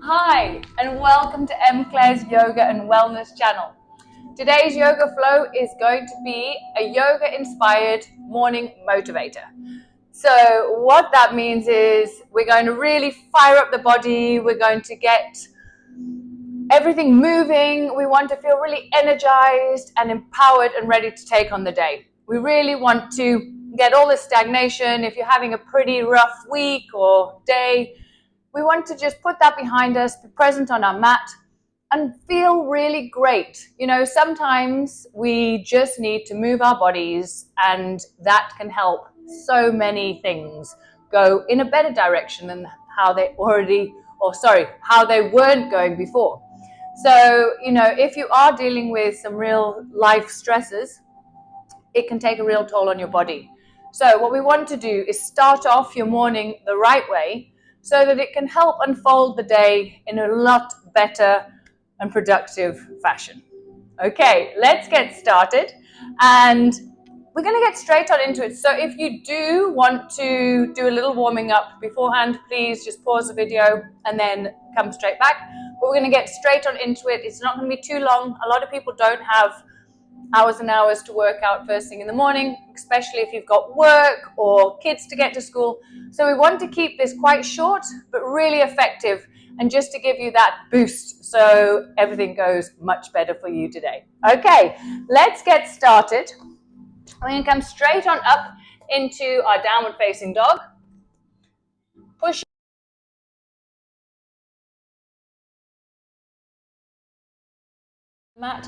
Hi, and welcome to M. Claire's Yoga and Wellness channel. Today's yoga flow is going to be a yoga-inspired morning motivator. So what that means is we're going to really fire up the body, we're going to get everything moving, we want to feel really energized and empowered and ready to take on the day. We really want to get all the stagnation. If you're having a pretty rough week or day, we want to just put that behind us, be present on our mat, and feel really great. You know, sometimes we just need to move our bodies, and that can help so many things go in a better direction than how they weren't going before. So, you know, if you are dealing with some real life stresses, it can take a real toll on your body. So what we want to do is start off your morning the right way, so that it can help unfold the day in a lot better and productive fashion. Okay, let's get started, and we're going to get straight on into it. So if you do want to do a little warming up beforehand, please just pause the video and then come straight back. But we're going to get straight on into it. It's not going to be too long. A lot of people don't have hours and hours to work out first thing in the morning, especially if you've got work or kids to get to school. So we want to keep this quite short, but really effective, and just to give you that boost so everything goes much better for you today. Okay, let's get started. We're going to come straight on up into our downward facing dog. Push mat.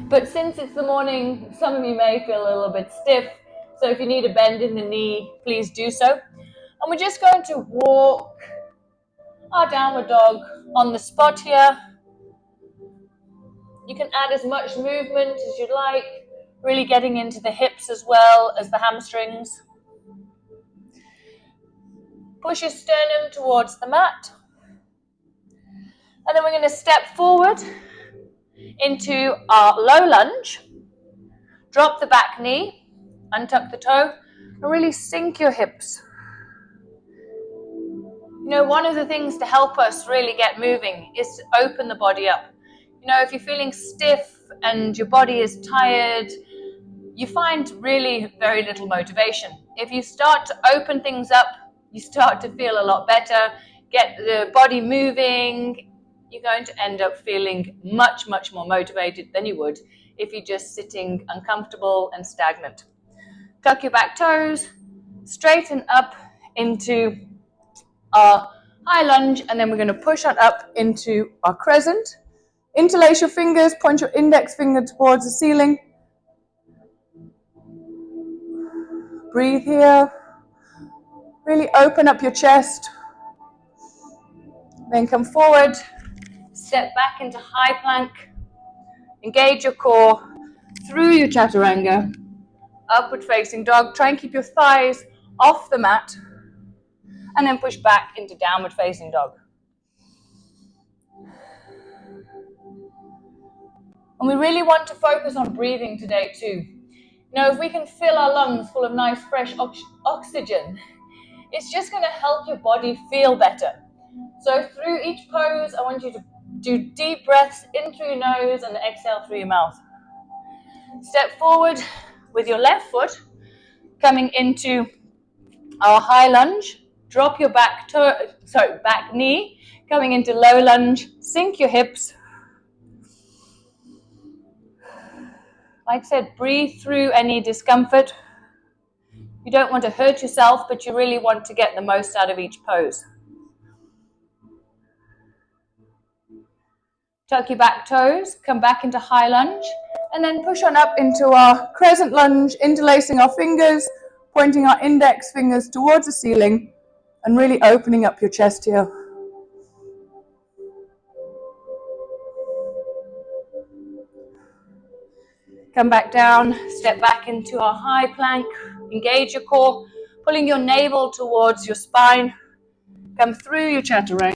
But since it's the morning, some of you may feel a little bit stiff. So if you need a bend in the knee, please do so. And we're just going to walk our downward dog on the spot here. You can add as much movement as you'd like, really getting into the hips as well as the hamstrings. Push your sternum towards the mat. And then we're going to step forward into our low lunge. Drop the back knee, untuck the toe, and really sink your hips. You know, one of the things to help us really get moving is to open the body up. You know, if you're feeling stiff and your body is tired, you find really very little motivation. If you start to open things up, you start to feel a lot better, get the body moving, you're going to end up feeling much, much more motivated than you would if you're just sitting uncomfortable and stagnant. Tuck your back toes, straighten up into our high lunge, and then we're going to push on up into our crescent. Interlace your fingers, point your index finger towards the ceiling. Breathe here. Really open up your chest. Then come forward, step back into high plank. Engage your core through your chaturanga. Upward facing dog. Try and keep your thighs off the mat. And then push back into downward facing dog. And we really want to focus on breathing today too. You know, if we can fill our lungs full of nice fresh oxygen, it's just going to help your body feel better. So through each pose, I want you to do deep breaths in through your nose and exhale through your mouth. Step forward with your left foot, coming into our high lunge. Drop your back knee, coming into low lunge. Sink your hips. Like I said, breathe through any discomfort. You don't want to hurt yourself, but you really want to get the most out of each pose. Tuck your back toes, come back into high lunge, and then push on up into our crescent lunge, interlacing our fingers, pointing our index fingers towards the ceiling, and really opening up your chest here. Come back down, step back into our high plank, engage your core, pulling your navel towards your spine, come through your chaturanga.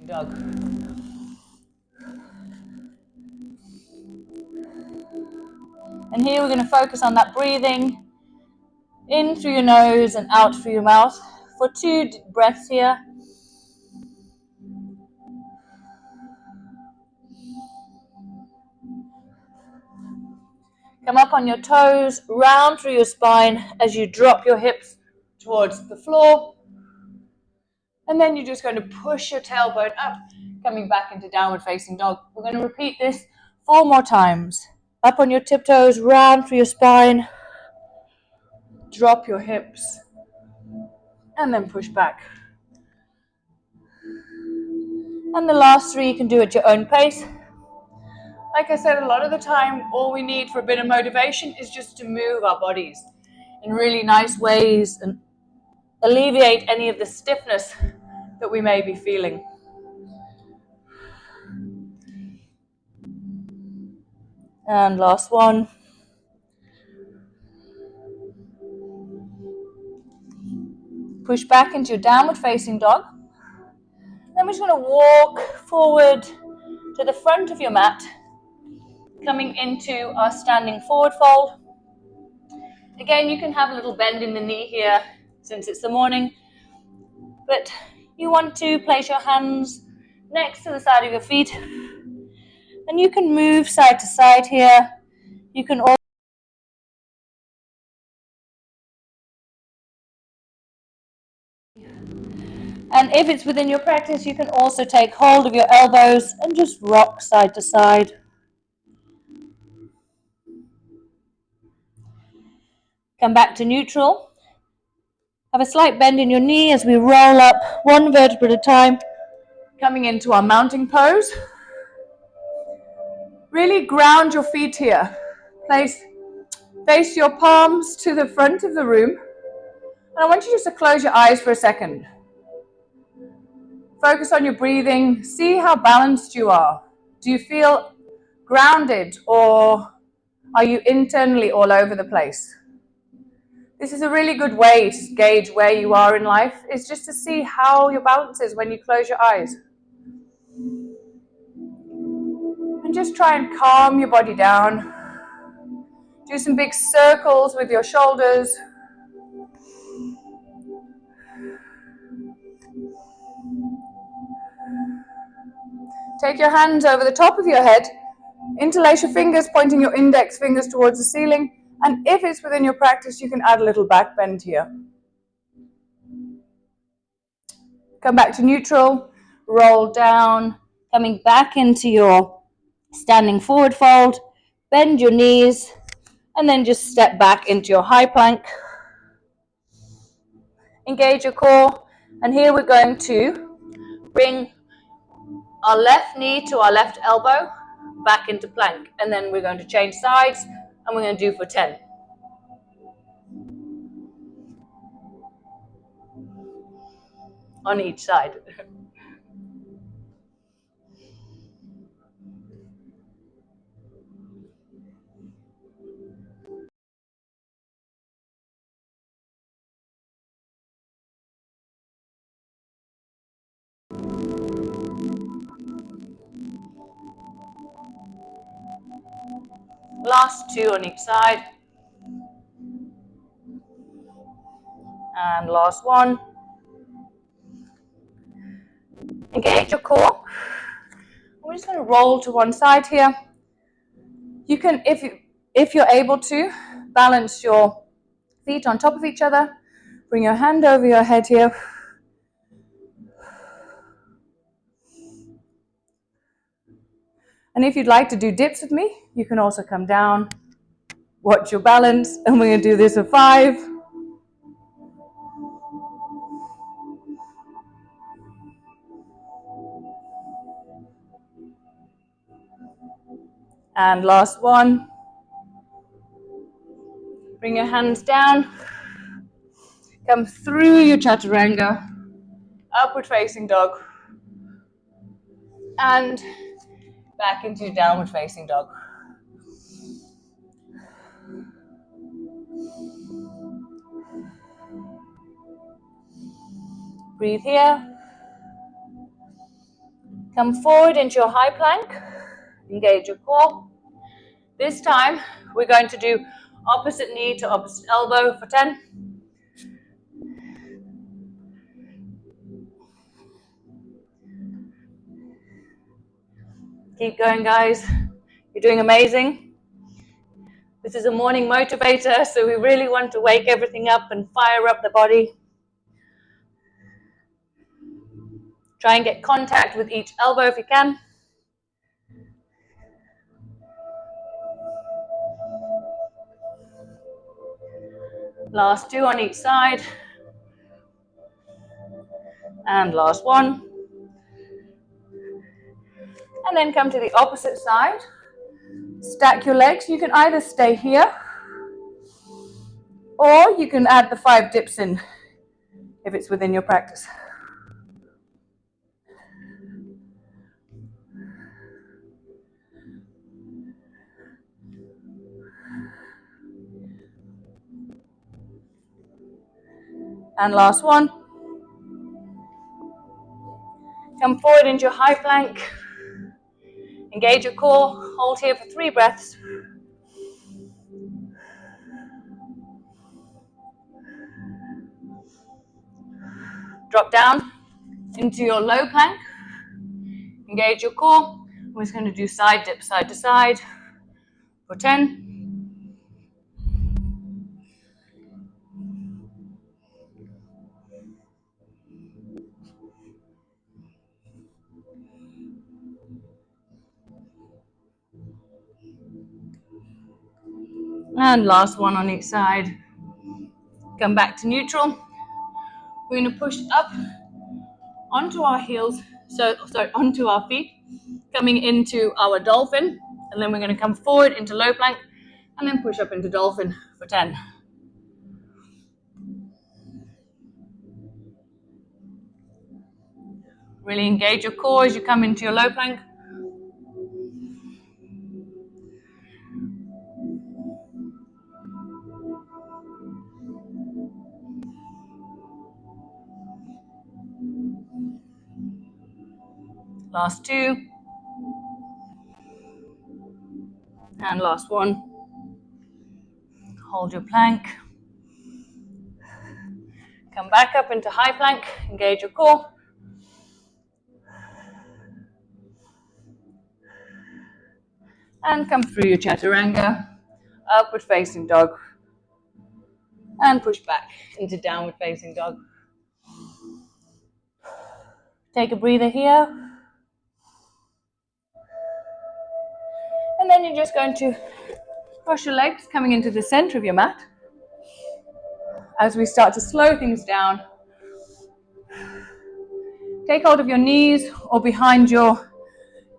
Dog. And here we're going to focus on that breathing. In through your nose and out through your mouth for 2 breaths here. Come up on your toes, round through your spine as you drop your hips towards the floor. And then you're just going to push your tailbone up, coming back into downward facing dog. We're going to repeat this 4 more times. Up on your tiptoes, round through your spine. Drop your hips. And then push back. And the last 3 you can do at your own pace. Like I said, a lot of the time, all we need for a bit of motivation is just to move our bodies in really nice ways and alleviate any of the stiffness that we may be feeling. And last one. Push back into your downward facing dog. Then we're just going to walk forward to the front of your mat, coming into our standing forward fold. Again, you can have a little bend in the knee here since it's the morning, but you want to place your hands next to the side of your feet, and you can move side to side here. You can also and if it's within your practice, you can also take hold of your elbows and just rock side to side. Come back to neutral. Have a slight bend in your knee as we roll up 1 vertebra at a time, coming into our mounting pose. Really ground your feet here. Face your palms to the front of the room. And I want you just to close your eyes for a second. Focus on your breathing. See how balanced you are. Do you feel grounded, or are you internally all over the place? This is a really good way to gauge where you are in life, is just to see how your balance is when you close your eyes. And just try and calm your body down. Do some big circles with your shoulders. Take your hands over the top of your head. Interlace your fingers, pointing your index fingers towards the ceiling. And if it's within your practice, you can add a little back bend here. Come back to neutral, roll down, coming back into your standing forward fold. Bend your knees, and then just step back into your high plank. Engage your core, and here we're going to bring our left knee to our left elbow, back into plank, and then we're going to change sides, and we're going to do for 10. On each side. Last 2 on each side. And last 1. Engage your core. We're just going to roll to one side here. You can, if you're able to, balance your feet on top of each other. Bring your hand over your head here. And if you'd like to do dips with me, you can also come down. Watch your balance, and we're going to do this for 5. And last 1. Bring your hands down. Come through your chaturanga. Upward facing dog. And back into your downward facing dog. Breathe here. Come forward into your high plank. Engage your core. This time, we're going to do Opposite knee to opposite elbow for 10. Keep going, guys. You're doing amazing. This is a morning motivator, so we really want to wake everything up and fire up the body. Try and get contact with each elbow if you can. Last 2 on each side. And last 1. And then come to the opposite side. Stack your legs. You can either stay here, or you can add the 5 dips in if it's within your practice. And last 1. Come forward into your high plank. Engage your core. Hold here for 3 breaths. Drop down into your low plank. Engage your core. We're just going to do side dip, side to side for 10. And last 1 on each side. Come back to neutral. We're going to push up onto our heels, onto our feet, coming into our dolphin, and then we're going to come forward into low plank, and then push up into dolphin for 10. Really engage your core as you come into your low plank. Last 2. And last 1. Hold your plank. Come back up into high plank. Engage your core. And come through your chaturanga. Upward facing dog. And push back into downward facing dog. Take a breather here. And then you're just going to cross your legs coming into the center of your mat. As we start to slow things down, take hold of your knees or behind your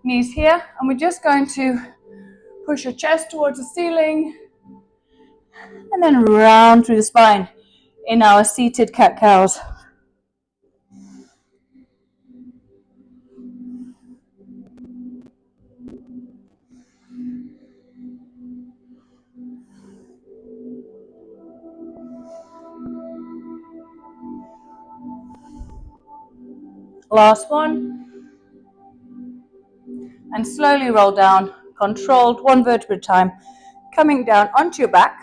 knees here, and we're just going to push your chest towards the ceiling and then round through the spine in our seated cat-cows. Last 1. And slowly roll down, controlled, 1 vertebra at a time, coming down onto your back.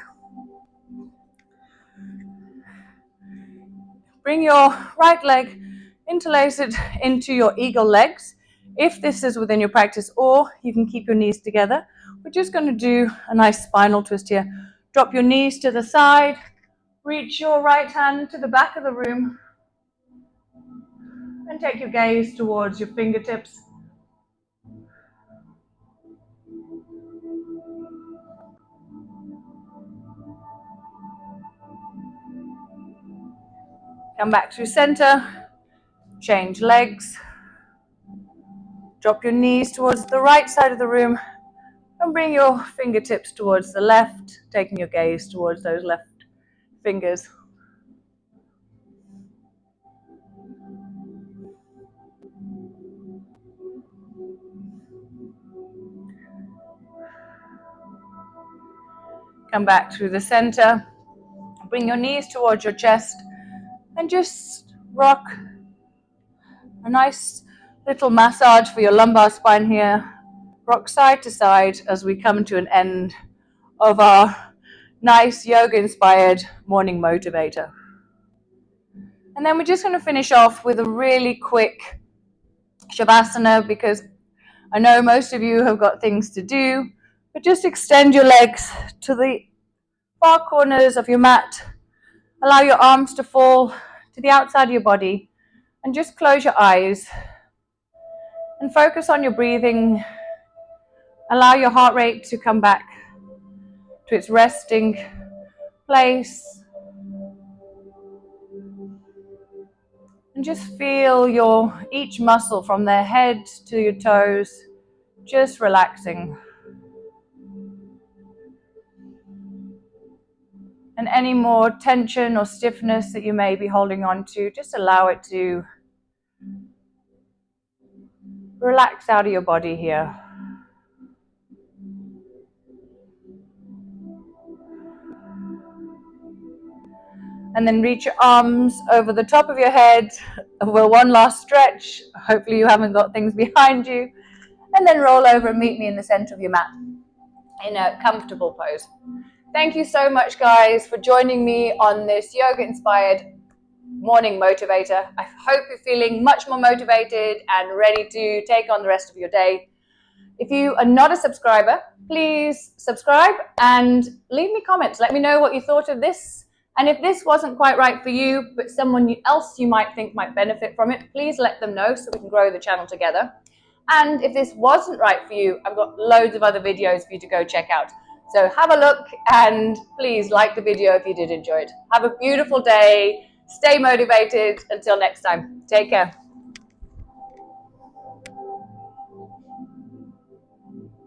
Bring your right leg interlaced into your eagle legs, if this is within your practice, or you can keep your knees together. We're just going to do a nice spinal twist here. Drop your knees to the side, reach your right hand to the back of the room, and take your gaze towards your fingertips. Come back through center, change legs, drop your knees towards the right side of the room, and bring your fingertips towards the left, taking your gaze towards those left fingers. Come back through the center, bring your knees towards your chest, and just rock a nice little massage for your lumbar spine here. Rock side to side as we come to an end of our nice yoga-inspired morning motivator. And then we're just going to finish off with a really quick Shavasana, because I know most of you have got things to do, but just extend your legs to the far corners of your mat. Allow your arms to fall to the outside of your body, and just close your eyes and focus on your breathing. Allow your heart rate to come back to its resting place. And just feel each muscle from their head to your toes just relaxing. And any more tension or stiffness that you may be holding on to, just allow it to relax out of your body here. And then reach your arms over the top of your head for one last stretch. Hopefully you haven't got things behind you. And then roll over and meet me in the center of your mat in a comfortable pose. Thank you so much, guys, for joining me on this yoga-inspired morning motivator. I hope you're feeling much more motivated and ready to take on the rest of your day. If you are not a subscriber, please subscribe and leave me comments. Let me know what you thought of this. And if this wasn't quite right for you, but someone else you might think might benefit from it, please let them know so we can grow the channel together. And if this wasn't right for you, I've got loads of other videos for you to go check out. So have a look and please like the video if you did enjoy it. Have a beautiful day. Stay motivated. Until next time, take care.